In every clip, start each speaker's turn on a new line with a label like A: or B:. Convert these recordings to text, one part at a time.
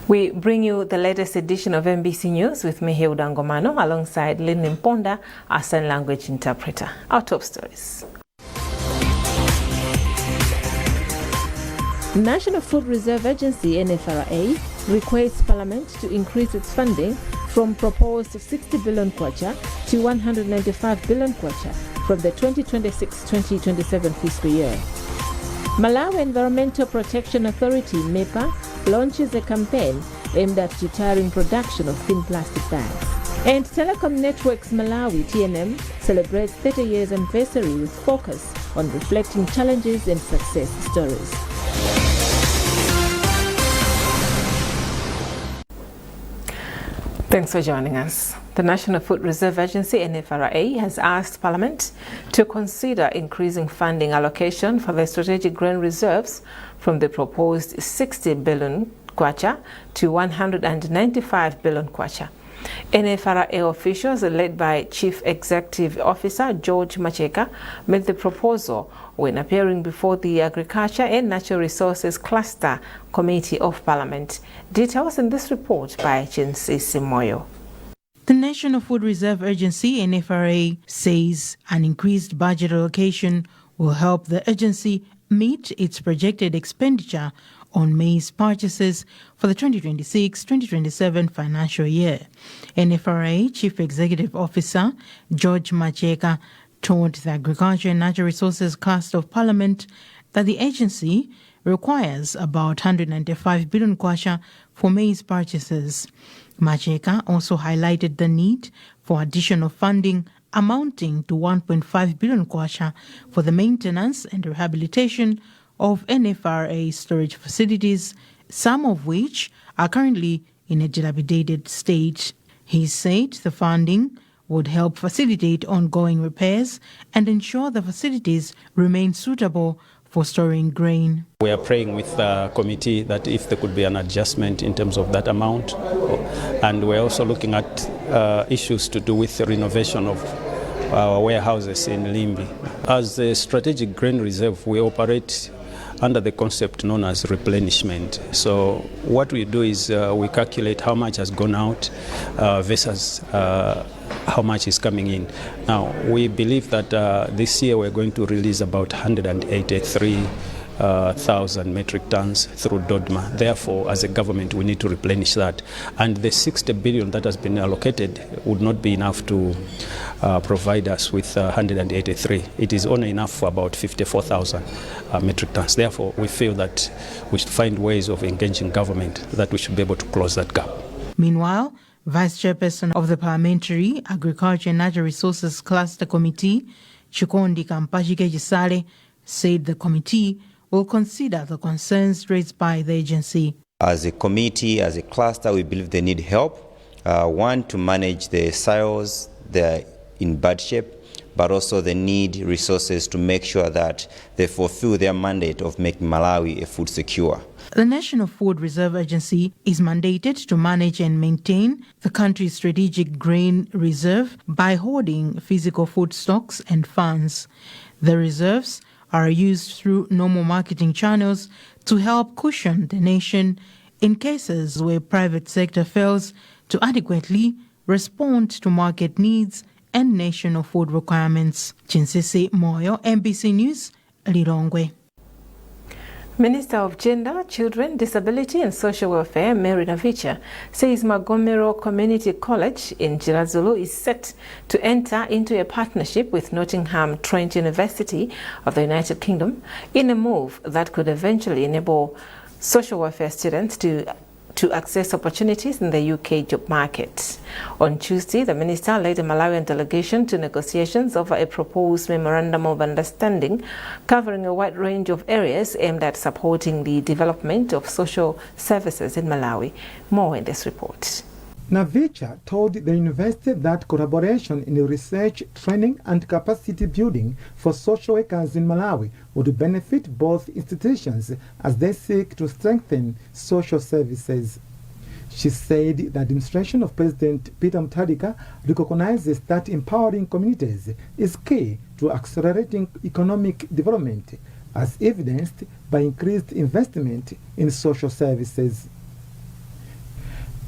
A: We bring you the latest edition of MBC News with me, Hilda Ngomano, alongside Lynn Mponda, our sign language interpreter. Our top stories. National Food Reserve Agency, NFRA, requests Parliament to increase its funding from proposed 60 billion kwacha to 195 billion kwacha from the 2026-2027 fiscal year. Malawi Environmental Protection Authority, MEPA, launches a campaign aimed at deterring production of thin plastic bags. And Telecom Networks Malawi, TNM, celebrates 30 years anniversary with focus on reflecting challenges and success stories. Thanks for joining us. The National Food Reserve Agency, NFRA, has asked Parliament to consider increasing funding allocation for the strategic grain reserves from the proposed 60 billion kwacha to 195 billion kwacha. NFRA officials, led by Chief Executive Officer George Macheka, made the proposal when appearing before the Agriculture and Natural Resources Cluster Committee of Parliament. Details in this report by Chinsi Simoyo.
B: The National Food Reserve Agency, NFRA, says an increased budget allocation will help the agency meet its projected expenditure on maize purchases for the 2026-2027 financial year. NFRA Chief Executive Officer George Macheka told the Agriculture and Natural Resources Cluster of Parliament that the agency requires about 195 billion kwacha for maize purchases. Macheka also highlighted the need for additional funding amounting to 1.5 billion kwacha for the maintenance and rehabilitation of NFRA storage facilities, some of which are currently in a dilapidated state. He said the funding would help facilitate ongoing repairs and ensure the facilities remain suitable for storing grain.
C: We are praying with the committee that if there could be an adjustment in terms of that amount, and we're also looking at issues to do with the renovation of our warehouses in Limbi. As a strategic grain reserve, we operate under the concept known as replenishment. So what we do is we calculate how much has gone out versus how much is coming in. Now, we believe that this year we're going to release about 183,000 metric tons through DODMA. Therefore, as a government, we need to replenish that. And the 60 billion that has been allocated would not be enough to provide us with 183. It is only enough for about 54,000 metric tons. Therefore, we feel that we should find ways of engaging government that we should be able to close that gap.
B: Meanwhile, Vice Chairperson of the Parliamentary Agriculture and Natural Resources Cluster Committee, Chikondi Kampashike Jisale, said the committee will consider the concerns raised by the agency.
D: As a committee, as a cluster, we believe they need help. One, to manage the silos, they're in bad shape, but also they need resources to make sure that they fulfill their mandate of making Malawi a food secure.
B: The National Food Reserve Agency is mandated to manage and maintain the country's strategic grain reserve by holding physical food stocks and funds. The reserves are used through normal marketing channels to help cushion the nation in cases where private sector fails to adequately respond to market needs and national food requirements. Chinsisi Moyo, MBC News, Lilongwe.
A: Minister of Gender, Children, Disability and Social Welfare, Mary Navicha, says Magomero Community College in Jirazulu is set to enter into a partnership with Nottingham Trent University of the United Kingdom in a move that could eventually enable social welfare students to access opportunities in the UK job market. On Tuesday, the minister led a Malawian delegation to negotiations over a proposed memorandum of understanding covering a wide range of areas aimed at supporting the development of social services in Malawi. More in this report.
E: Navicha told the university that collaboration in research, training and capacity building for social workers in Malawi would benefit both institutions as they seek to strengthen social services. She said the administration of President Peter Mutharika recognizes that empowering communities is key to accelerating economic development, as evidenced by increased investment in social services.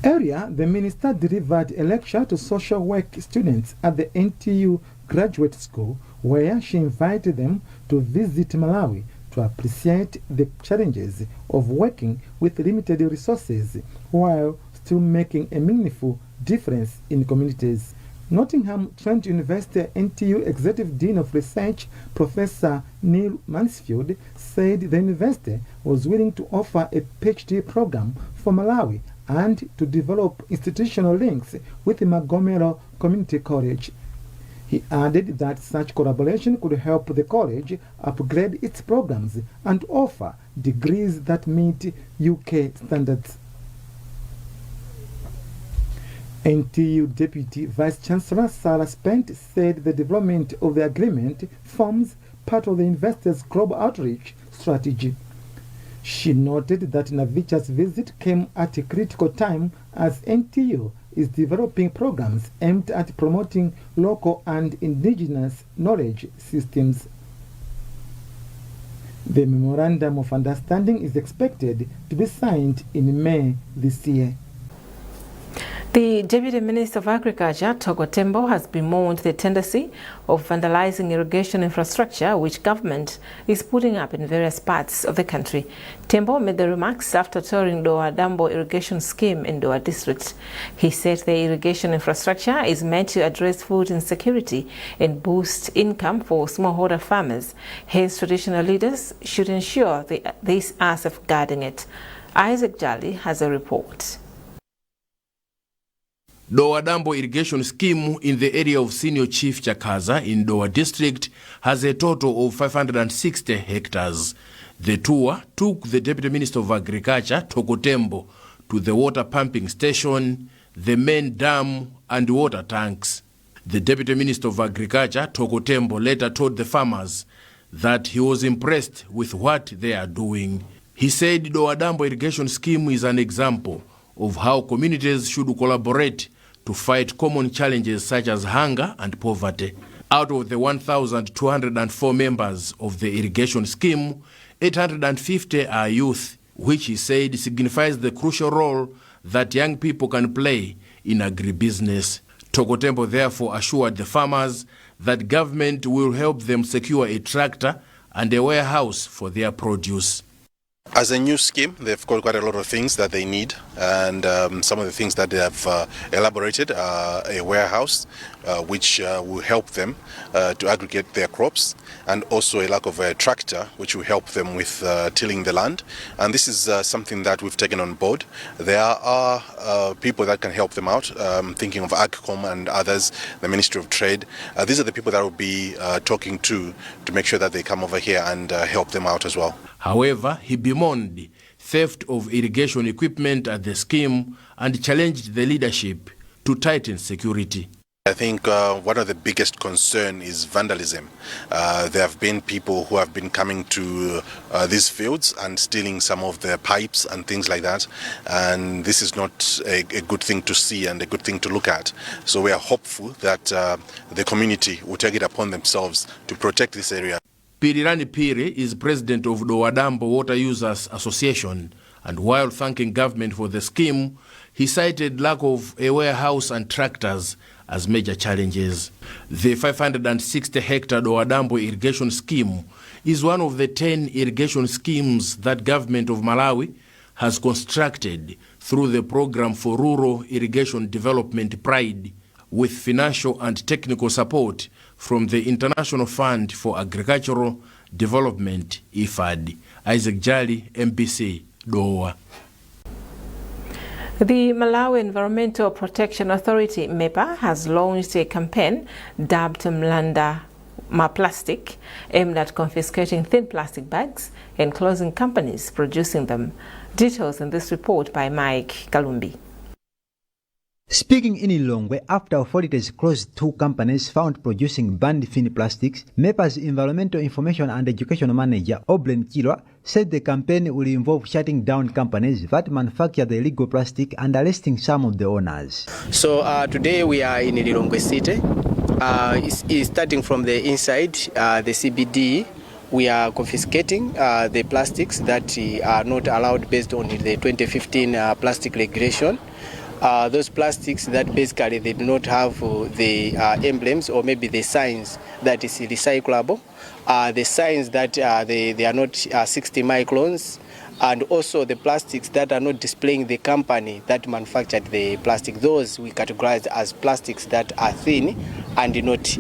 E: Earlier, the minister delivered a lecture to social work students at the NTU Graduate School, where she invited them to visit Malawi to appreciate the challenges of working with limited resources while still making a meaningful difference in communities. Nottingham Trent University NTU Executive Dean of Research, Professor Neil Mansfield, said the university was willing to offer a PhD program for Malawi and to develop institutional links with the Magomero Community College. He added that such collaboration could help the college upgrade its programs and offer degrees that meet UK standards. NTU Deputy Vice-Chancellor Sarah Spent said the development of the agreement forms part of the university's global outreach strategy. She noted that Navicha's visit came at a critical time as NTU is developing programs aimed at promoting local and indigenous knowledge systems. The Memorandum of Understanding is expected to be signed in May this year.
A: The Deputy Minister of Agriculture, Togo Tembo, has bemoaned the tendency of vandalizing irrigation infrastructure which government is putting up in various parts of the country. Tembo made the remarks after touring Dowa Dambo irrigation scheme in Dowa district. He said the irrigation infrastructure is meant to address food insecurity and boost income for smallholder farmers. His traditional leaders should ensure these are safeguarding it. Isaac Jali has a report.
F: Dowa Dambo irrigation scheme in the area of Senior Chief Chakaza in Dowa district has a total of 560 hectares. The tour took the Deputy Minister of Agriculture, Togo Tembo, to the water pumping station, the main dam and water tanks. The Deputy Minister of Agriculture, Togo Tembo, later told the farmers that he was impressed with what they are doing. He said Dowa Dambo irrigation scheme is an example of how communities should collaborate to fight common challenges such as hunger and poverty. Out of the 1,204 members of the irrigation scheme, 850 are youth, which he said signifies the crucial role that young people can play in agribusiness. Togo Tembo therefore assured the farmers that government will help them secure a tractor and a warehouse for their produce.
G: As a new scheme, they've got quite a lot of things that they need, and some of the things that they have elaborated are a warehouse, which will help them to aggregate their crops, and also a lack of a tractor, which will help them with tilling the land. And this is something that we've taken on board. There are people that can help them out, thinking of AgCom and others, the Ministry of Trade. These are the people that will be talking to make sure that they come over here and help them out as well.
F: However, he bemoaned theft of irrigation equipment at the scheme and challenged the leadership to tighten security.
G: I think one of the biggest concern is vandalism. There have been people who have been coming to these fields and stealing some of the pipes and things like that, and this is not a good thing to see and a good thing to look at. So we are hopeful that the community will take it upon themselves to protect this area.
F: Pirirani Piri is president of Dowa Dambo Water Users Association, and while thanking government for the scheme, he cited lack of a warehouse and tractors as major challenges. The 560-hectare Dowa Dambo irrigation scheme is one of the 10 irrigation schemes that government of Malawi has constructed through the program for rural irrigation development PRIDE, with financial and technical support from the International Fund for Agricultural Development, IFAD. Isaac Jali, MBC, Dowa.
A: The Malawi Environmental Protection Authority, MEPA, has launched a campaign dubbed Mlanda Maplastic, aimed at confiscating thin plastic bags and closing companies producing them. Details in this report by Mike Kalumbi.
H: Speaking in Lilongwe, after authorities closed 2 companies found producing banned thin plastics, MEPA's Environmental Information and Education Manager, Oblen Kilwa, said the campaign will involve shutting down companies that manufacture the illegal plastic and arresting some of the owners.
I: So today we are in Lilongwe City. It's starting from the inside, the CBD. We are confiscating the plastics that are not allowed based on the 2015 plastic regulation. those plastics that basically they do not have the emblems or maybe the signs that is recyclable, the signs that they are not 60 microns, and also the plastics that are not displaying the company that manufactured the plastic. Those we categorize as plastics that are thin and not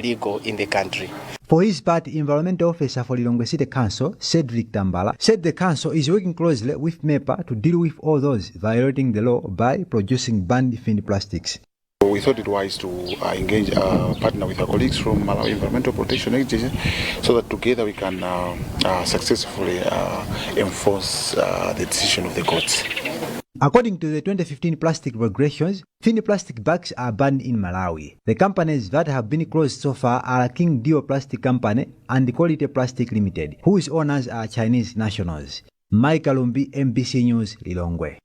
I: legal in the country.
H: For his part, Environmental Officer for Lilongwe City Council, Cedric Tambala, said the council is working closely with MEPA to deal with all those violating the law by producing banned finished plastics.
J: We thought it wise to engage partner with our colleagues from Malawi Environmental Protection Agency so that together we can successfully enforce the decision of the courts.
H: According to the 2015 plastic regulations, finished plastic bags are banned in Malawi. The companies that have been closed so far are King Dio Plastic Company and Quality Plastic Limited, whose owners are Chinese nationals. Mike Alumbi, MBC News, Lilongwe.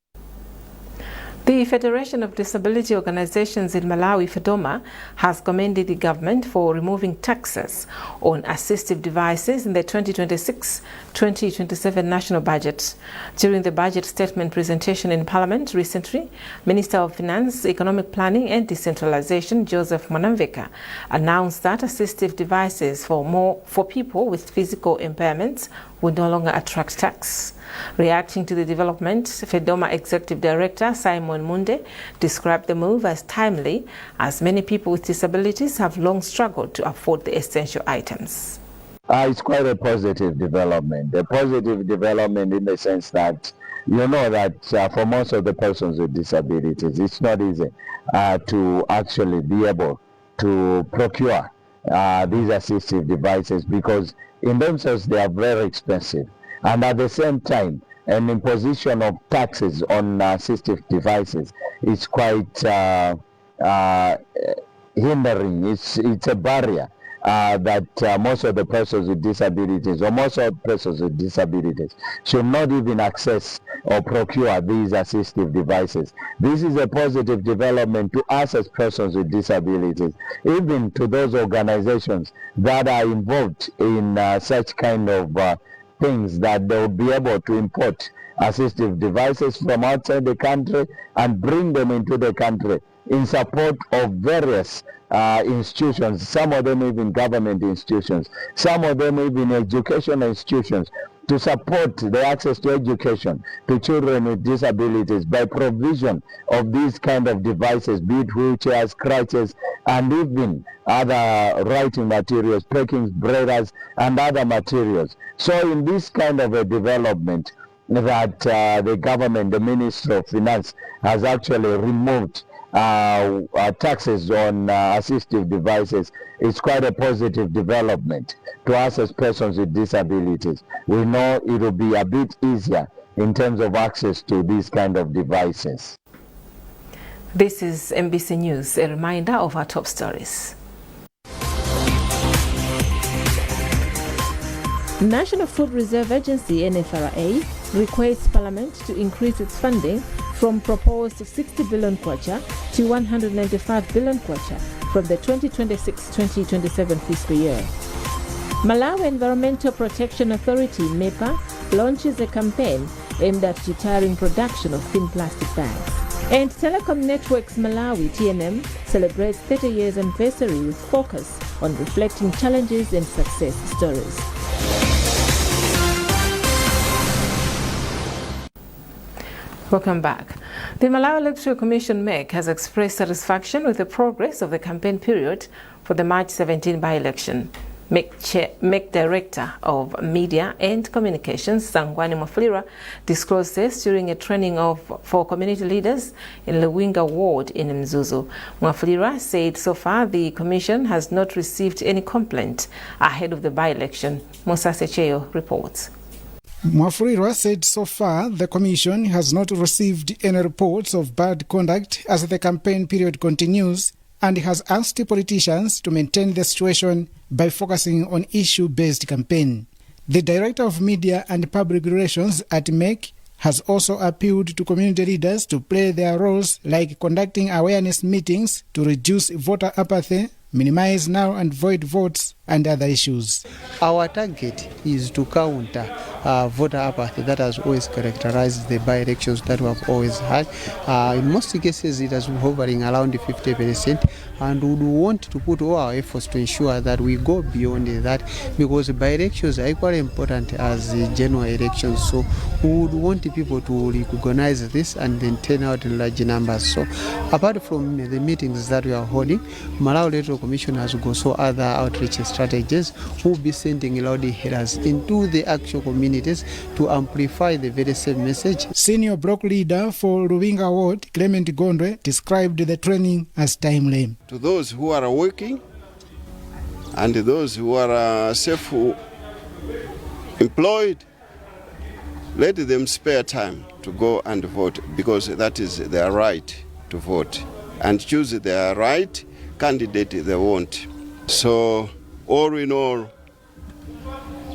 A: The Federation of Disability Organizations in Malawi, FEDOMA, has commended the government for removing taxes on assistive devices in the 2026-2027 national budget. During the budget statement presentation in Parliament recently, Minister of Finance, Economic Planning and Decentralization, Joseph Mwanamveka, announced that assistive devices for people with physical impairments would no longer attract tax. Reacting to the development, FEDOMA Executive Director Simon Munde described the move as timely, as many people with disabilities have long struggled to afford the essential items.
K: It's quite a positive development. A positive development in the sense that you know that for most of the persons with disabilities, it's not easy to actually be able to procure these assistive devices, because in themselves they are very expensive. And at the same time, an imposition of taxes on assistive devices is quite hindering. It's a barrier that most of the persons with disabilities, or most of the persons with disabilities, should not even access or procure these assistive devices. This is a positive development to us as persons with disabilities, even to those organizations that are involved in such kind of things, that they will be able to import assistive devices from outside the country and bring them into the country in support of various institutions, some of them even government institutions, some of them even educational institutions, to support the access to education to children with disabilities by provision of these kind of devices, be it wheelchairs, crutches, and even other writing materials, packings, braiders, and other materials. So in this kind of a development that the government, the Ministry of Finance, has actually removed taxes on assistive devices, is quite a positive development to us as persons with disabilities. We know it will be a bit easier in terms of access to these kind of devices.
A: This is MBC News, a reminder of our top stories. National Food Reserve Agency (NFRA) requests Parliament to increase its funding from proposed 60 billion kwacha to 195 billion kwacha from the 2026-2027 fiscal year. Malawi Environmental Protection Authority (MEPA) launches a campaign aimed at deterring production of thin plastic bags. And Telecom Networks Malawi (TNM) celebrates 30 years anniversary with focus on reflecting challenges and success stories. Welcome back. The Malawi Electoral Commission (MEC) has expressed satisfaction with the progress of the campaign period for the March 17 by-election. MEC Director of Media and Communications, Tamvani disclosed this during a training for community leaders in Lewinga Ward in Mzuzu. Mwafulira said so far the Commission has not received any complaint ahead of the by-election. Musa Secheyo reports.
L: Mwafulira said so far the Commission has not received any reports of bad conduct as the campaign period continues, and has asked politicians to maintain the situation by focusing on issue-based campaign. The Director of Media and Public Relations at MEC has also appealed to community leaders to play their roles, like conducting awareness meetings to reduce voter apathy, minimize null and void votes, and other issues.
M: Our target is to counter voter apathy that has always characterized the by-elections that we have always had. In most cases, it has been hovering around 50%, and we would want to put all our efforts to ensure that we go beyond that, because by-elections are equally important as the general elections. So we would want people to recognize this and then turn out in large numbers. So apart from the meetings that we are holding, Malawi Electoral Commission has also other outreach strategies. We'll be sending loud headers into the actual communities to amplify the very same message.
L: Senior block leader for Ruvinga Ward, Clement Gondwe, described the training as timely.
N: To those who are working and those who are self-employed, let them spare time to go and vote, because that is their right to vote and choose their right candidate they want. So all in all,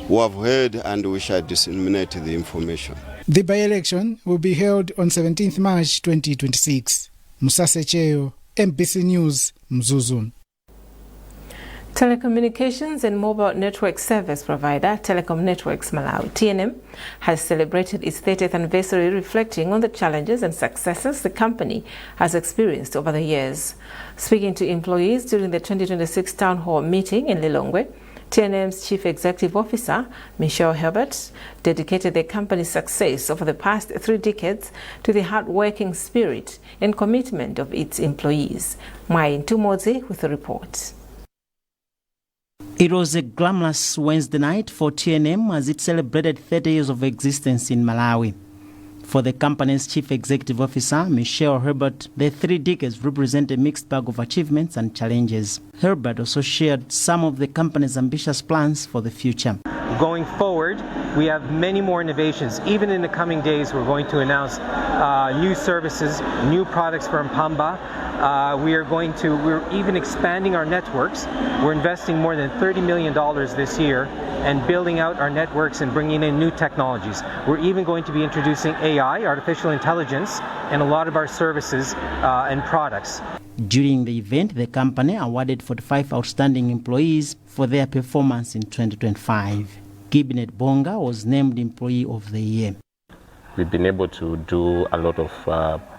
N: we have heard and we shall disseminate the information.
L: The by-election will be held on 17th March 2026. Musase Cheo, MBC News, Mzuzu.
A: Telecommunications and mobile network service provider Telecom Networks Malawi, TNM, has celebrated its 30th anniversary, reflecting on the challenges and successes the company has experienced over the years. Speaking to employees during the 2026 town hall meeting in Lilongwe, TNM's Chief Executive Officer, Michelle Herbert, dedicated the company's success over the past 3 decades to the hard-working spirit and commitment of its employees. Mai Ntumozi with the report.
O: It was a glamorous Wednesday night for TNM as it celebrated 30 years of existence in Malawi. For the company's Chief Executive Officer, Michelle Herbert, the 3 decades represent a mixed bag of achievements and challenges. Herbert also shared some of the company's ambitious plans for the future.
P: Going forward, we have many more innovations. Even in the coming days, we're going to announce new services, new products from Pamba. We're even expanding our networks. We're investing more than $30 million this year and building out our networks and bringing in new technologies. We're even going to be introducing AI, artificial intelligence, in a lot of our services and products.
O: During the event, the company awarded 45 outstanding employees for their performance in 2025. Gibinet Bonga was named Employee of the Year.
Q: We've been able to do a lot of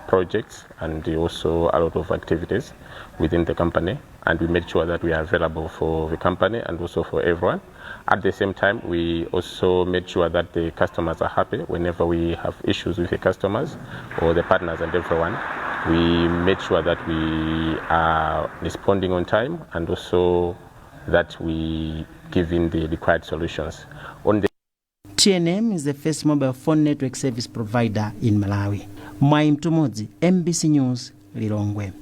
Q: projects and also a lot of activities within the company, and we made sure that we are available for the company and also for everyone. At the same time, we also made sure that the customers are happy whenever we have issues with the customers or the partners and everyone. We made sure that we are responding on time and also that we give in the required solutions.
O: TNM is the first mobile phone network service provider in Malawi. Mai Mtumozi, MBC News, Lilongwe.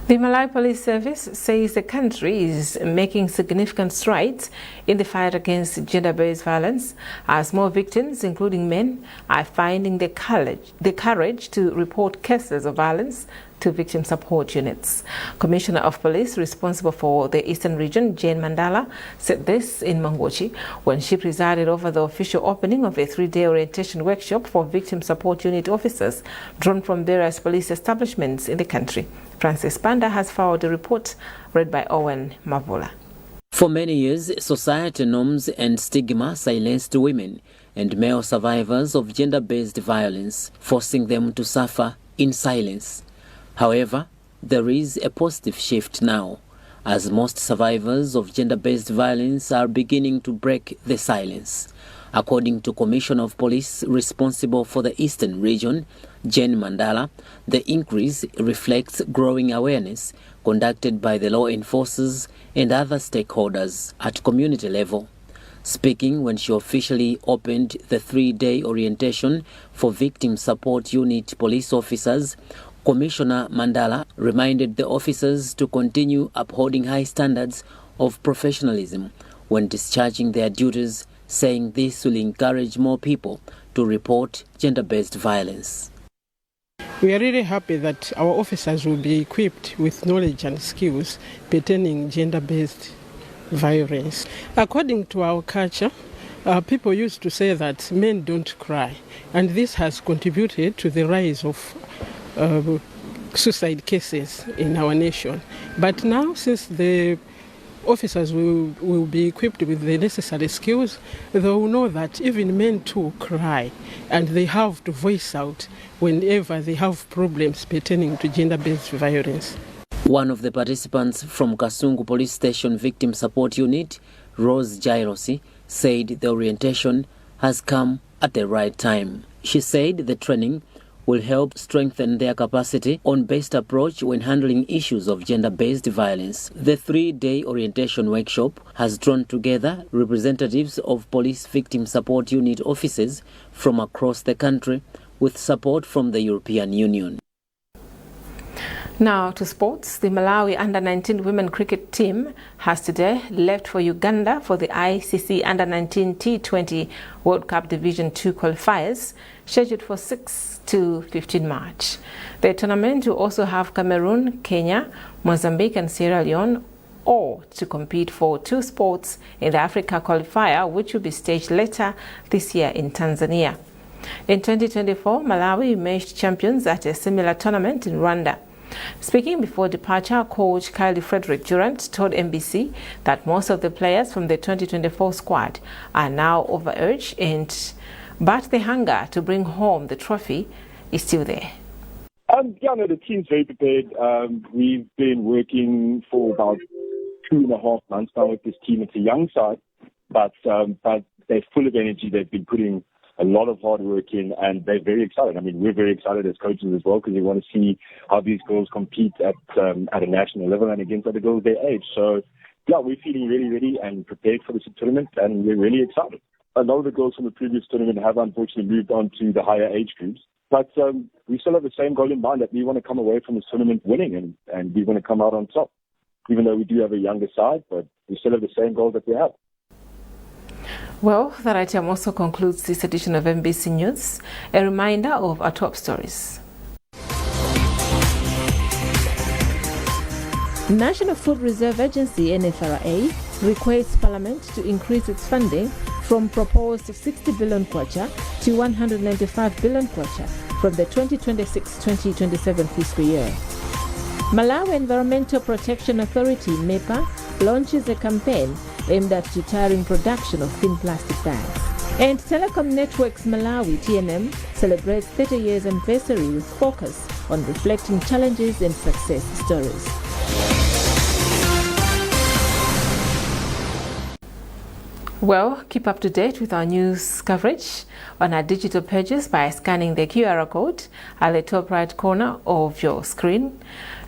A: The Malawi Police Service says the country is making significant strides in the fight against gender-based violence, as more victims, including men, are finding the courage to report cases of violence to victim support units. Commissioner of Police responsible for the Eastern Region, Jane Mandala, said this in Mangochi when she presided over the official opening of a 3-day orientation workshop for victim support unit officers drawn from various police establishments in the country. Francis Panda has filed a report read by Owen Mavula.
R: For many years, society norms and stigma silenced women and male survivors of gender-based violence, forcing them to suffer in silence. However, there is a positive shift now, as most survivors of gender-based violence are beginning to break the silence. According to Commissioner of Police responsible for the Eastern Region, Jane Mandala, the increase reflects growing awareness conducted by the law enforcers and other stakeholders at community level. Speaking when she officially opened the 3-day orientation for victim support unit police officers, Commissioner Mandala reminded the officers to continue upholding high standards of professionalism when discharging their duties, saying this will encourage more people to report gender-based violence.
S: We are really happy that our officers will be equipped with knowledge and skills pertaining gender-based violence. According to our culture, people used to say that men don't cry, and this has contributed to the rise of suicide cases in our nation. But now, since the officers will be equipped with the necessary skills. They will know that even men too cry, and they have to voice out whenever they have problems pertaining to gender-based violence.
R: One of the participants from Kasungu Police Station Victim Support Unit, Rose Jairosi, said the orientation has come at the right time. She said the training will help strengthen their capacity on best approach when handling issues of gender-based violence. The 3-day orientation workshop has drawn together representatives of Police Victim Support Unit offices from across the country with support from the European Union. Now to sports. The Malawi Under-19 women cricket team has today left for Uganda for the ICC Under-19 T20 World Cup Division 2 qualifiers, scheduled for 6 to 15 March. The tournament will also have Cameroon, Kenya, Mozambique and Sierra Leone all to compete for 2 spots in the Africa qualifier, which will be staged later this year in Tanzania. In 2024, Malawi emerged champions at a similar tournament in Rwanda. Speaking before departure, coach Kylie Frederick Durant told NBC that most of the players from the 2024 squad are now overaged, but the hunger to bring home the trophy is still there.
T: Yeah, no, the team's very prepared. We've been working for about 2.5 months now with this team. It's a young side, but they're full of energy. They've been putting a lot of hard work in, and they're very excited. I mean, we're very excited as coaches as well, because we want to see how these girls compete at a national level and against other girls their age. So, yeah, we're feeling really ready and prepared for this tournament, and we're really excited. A lot of the girls from the previous tournament have unfortunately moved on to the higher age groups, but we still have the same goal in mind, that we want to come away from this tournament winning, and we want to come out on top, even though we do have a younger side, but we still have the same goal that we have.
A: Well, that item also concludes this edition of NBC News. A reminder of our top stories. National Food Reserve Agency (NFRA) requests Parliament to increase its funding from proposed 60 billion kwacha to 195 billion kwacha from the 2026-2027 fiscal year. Malawi Environmental Protection Authority (MEPA) launches a campaign aimed at deterring production of thin plastic bags. And Telecom Networks Malawi (TNM) celebrates 30 years anniversary with focus on reflecting challenges and success stories. Well, keep up to date with our news coverage on our digital pages by scanning the QR code at the top right corner of your screen.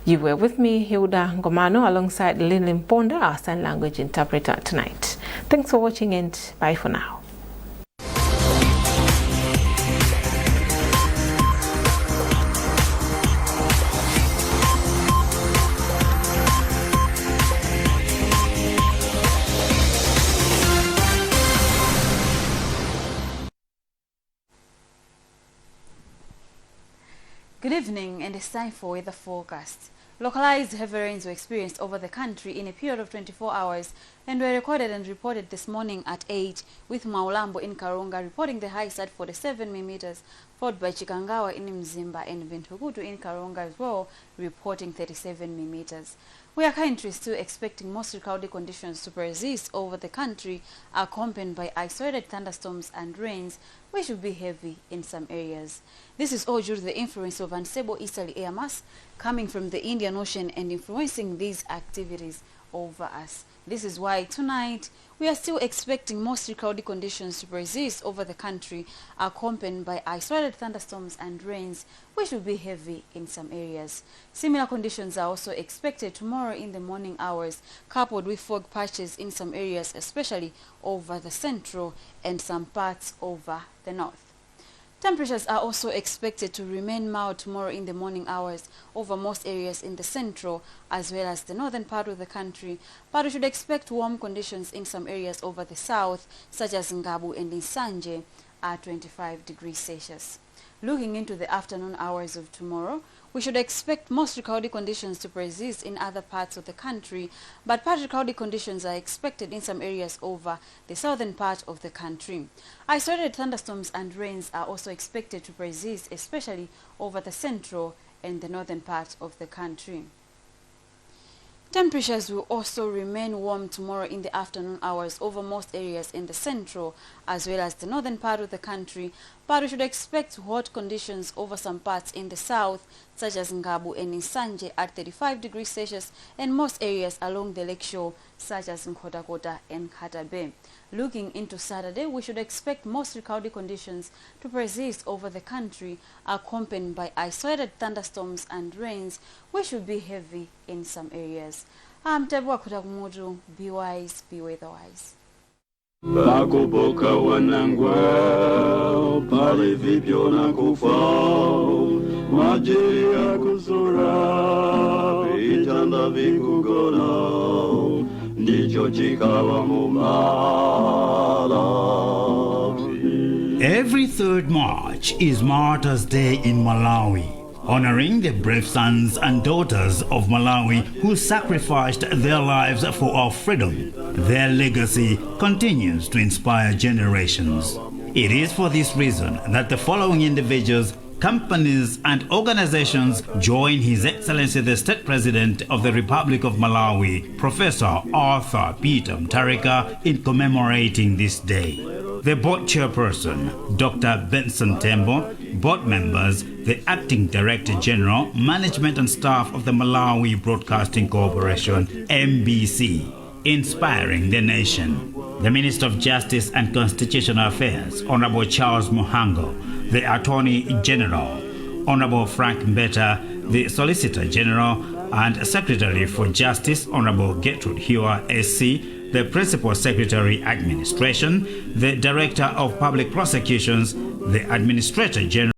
A: You were with me, Hilda Ngomano, alongside Lynn Limponda, our sign language interpreter tonight. Thanks for watching, and bye for now.
U: Good evening, and it's time for weather forecast. Localized heavy rains were experienced over the country in a period of 24 hours and were recorded and reported this morning at 8, with Maulambo in Karonga reporting the highest at 47 mm, followed by Chikangawa in Mzimba and Vintugutu in Karonga as well, reporting 37 mm. We are currently still expecting mostly cloudy conditions to persist over the country, accompanied by isolated thunderstorms and rains, which will be heavy in some areas. This is all due to the influence of unstable easterly air mass coming from the Indian Ocean and influencing these activities over us. This is why tonight we are still expecting mostly cloudy conditions to persist over the country, accompanied by isolated thunderstorms and rains, which will be heavy in some areas. Similar conditions are also expected tomorrow in the morning hours, coupled with fog patches in some areas, especially over the central and some parts over the north. Temperatures are also expected to remain mild tomorrow in the morning hours over most areas in the central as well as the northern part of the country, but we should expect warm conditions in some areas over the south, such as Ngabu and Nsanje at 25 degrees Celsius. Looking into the afternoon hours of tomorrow, we should expect mostly cloudy conditions to persist in other parts of the country, but partly cloudy conditions are expected in some areas over the southern part of the country. Isolated thunderstorms and rains are also expected to persist, especially over the central and the northern part of the country. Temperatures will also remain warm tomorrow in the afternoon hours over most areas in the central as well as the northern part of the country, but we should expect hot conditions over some parts in the south, such as Ngabu and Nsanje at 35 degrees Celsius, and most areas along the lakeshore, such as Nkhotakota and Katabe. Looking into Saturday, we should expect mostly cloudy conditions to persist over the country, accompanied by isolated thunderstorms and rains, which will be heavy in some areas. I'm Tabwa Kutamudu. Be wise, be weatherwise.
C: Bakuboka wanangwa pale vipyo na kufa majiri ya kusura vitanda vikugona ndicho chikawa Malawi.
V: Every 3rd March is Martyr's Day in Malawi, honoring the brave sons and daughters of Malawi who sacrificed their lives for our freedom. Their legacy continues to inspire generations. It is for this reason that the following individuals, companies and organizations join His Excellency the State President of the Republic of Malawi, Professor Arthur Peter Mutharika, in commemorating this day. The board chairperson, Dr. Benson Tembo, board members, the Acting Director General, Management and Staff of the Malawi Broadcasting Corporation, MBC, inspiring the nation. The Minister of Justice and Constitutional Affairs, Honorable Charles Muhango, the Attorney General, Honorable Frank Mbeta, the Solicitor General and Secretary for Justice, Honorable Gertrude Hewer, SC, the Principal Secretary Administration, the Director of Public Prosecutions, the Administrator General,